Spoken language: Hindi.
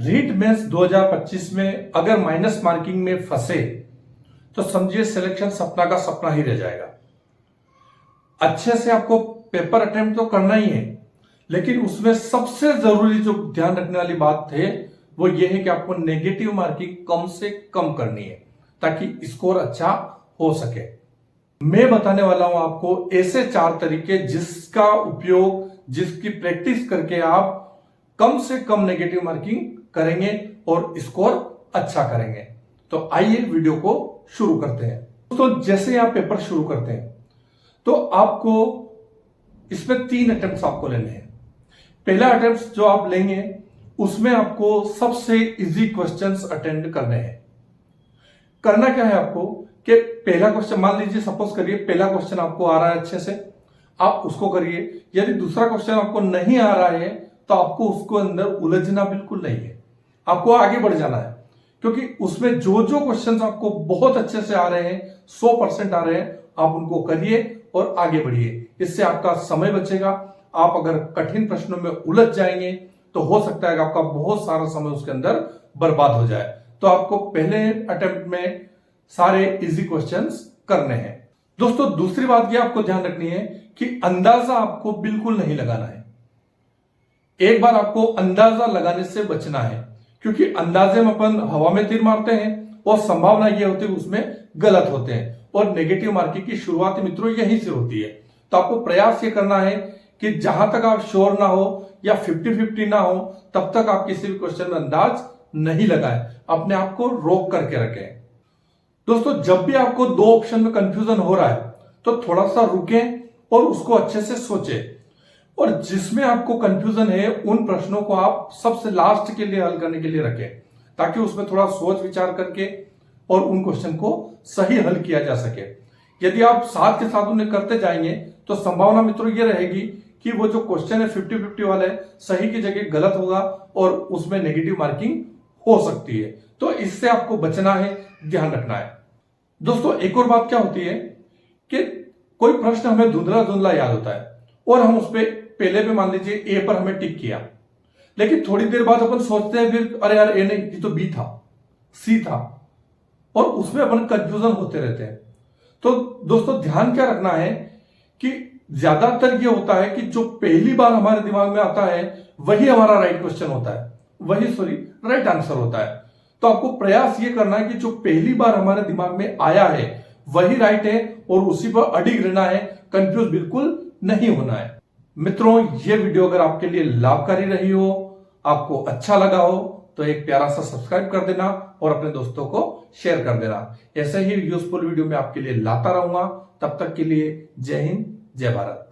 रीट मेंस 2025 में अगर माइनस मार्किंग में फंसे तो समझिए सिलेक्शन सपना का सपना ही रह जाएगा। अच्छे से आपको पेपर अटेम्प्ट तो करना ही है, लेकिन उसमें सबसे जरूरी जो ध्यान रखने वाली बात है वो ये है कि आपको नेगेटिव मार्किंग कम से कम करनी है ताकि स्कोर अच्छा हो सके। मैं बताने वाला हूं आपको ऐसे 4 तरीके जिसका उपयोग, जिसकी प्रैक्टिस करके आप कम से कम नेगेटिव मार्किंग करेंगे और स्कोर अच्छा करेंगे। तो आइए वीडियो को शुरू करते हैं। तो जैसे आप पेपर शुरू करते हैं तो आपको इसमें 3 अटेम्प्ट आपको लेने हैं। पहला अटेम्प्ट जो आप लेंगे उसमें आपको सबसे इजी क्वेश्चंस अटेंड करने हैं। करना क्या है आपको कि पहला क्वेश्चन, मान लीजिए सपोज करिए पहला क्वेश्चन आपको आ रहा है अच्छे से, आप उसको करिए। यदि दूसरा क्वेश्चन आपको नहीं आ रहा है तो आपको उसको अंदर उलझना बिल्कुल नहीं है, आपको आगे बढ़ जाना है, क्योंकि उसमें जो जो क्वेश्चंस आपको बहुत अच्छे से आ रहे हैं, 100% आ रहे हैं, आप उनको करिए और आगे बढ़िए। इससे आपका समय बचेगा। आप अगर कठिन प्रश्नों में उलझ जाएंगे तो हो सकता है कि आपका बहुत सारा समय उसके अंदर बर्बाद हो जाए। तो आपको पहले अटेम्प्ट में सारे इजी क्वेश्चंस करने हैं। दोस्तों दूसरी बात यह आपको ध्यान रखनी है कि अंदाजा आपको बिल्कुल नहीं लगाना है। एक बार आपको अंदाजा लगाने से बचना है, क्योंकि अंदाजे में अपन हवा में तीर मारते हैं और संभावना यह होती है उसमें गलत होते हैं, और नेगेटिव मार्किंग की शुरुआत मित्रों यहीं से होती है। तो आपको प्रयास ये करना है कि जहां तक आप श्योर ना हो या 50-50 ना हो तब तक आप किसी भी क्वेश्चन में अंदाज नहीं लगाएं, अपने आप को रोक करके रखें। दोस्तों जब भी आपको 2 ऑप्शन में कंफ्यूजन हो रहा है तो थोड़ा सा रुकें और उसको अच्छे से सोचें, और जिसमें आपको कंफ्यूजन है उन प्रश्नों को आप सबसे लास्ट के लिए हल करने के लिए रखें, ताकि उसमें थोड़ा सोच विचार करके और उन क्वेश्चन को सही हल किया जा सके। यदि आप साथ के साथ उन्हें करते जाएंगे तो संभावना मित्रों ये रहेगी कि वो जो क्वेश्चन है 50-50 वाला है, सही की जगह गलत होगा और उसमें नेगेटिव मार्किंग हो सकती है। तो इससे आपको बचना है, ध्यान रखना है। दोस्तों एक और बात क्या होती है कि कोई प्रश्न हमें धुंधला धुंधला याद होता है और हम उस पर पहले पे मान लीजिए ए पर हमें टिक किया, लेकिन थोड़ी देर बाद अपन सोचते हैं फिर अरे यार ए नहीं, ये तो बी था, सी था, और उसमें अपन कंफ्यूजन होते रहते हैं। तो दोस्तों ध्यान क्या रखना है कि ज्यादातर ये होता है कि जो पहली बार हमारे दिमाग में आता है वही हमारा राइट क्वेश्चन होता है, राइट आंसर होता है। तो आपको प्रयास ये करना है कि जो पहली बार हमारे दिमाग में आया है वही राइट है और उसी पर अडिग रहना है, कंफ्यूज बिल्कुल नहीं होना है। मित्रों ये वीडियो अगर आपके लिए लाभकारी रही हो, आपको अच्छा लगा हो, तो एक प्यारा सा सब्सक्राइब कर देना और अपने दोस्तों को शेयर कर देना। ऐसे ही यूजफुल वीडियो मैं आपके लिए लाता रहूंगा। तब तक के लिए जय हिंद, जय भारत।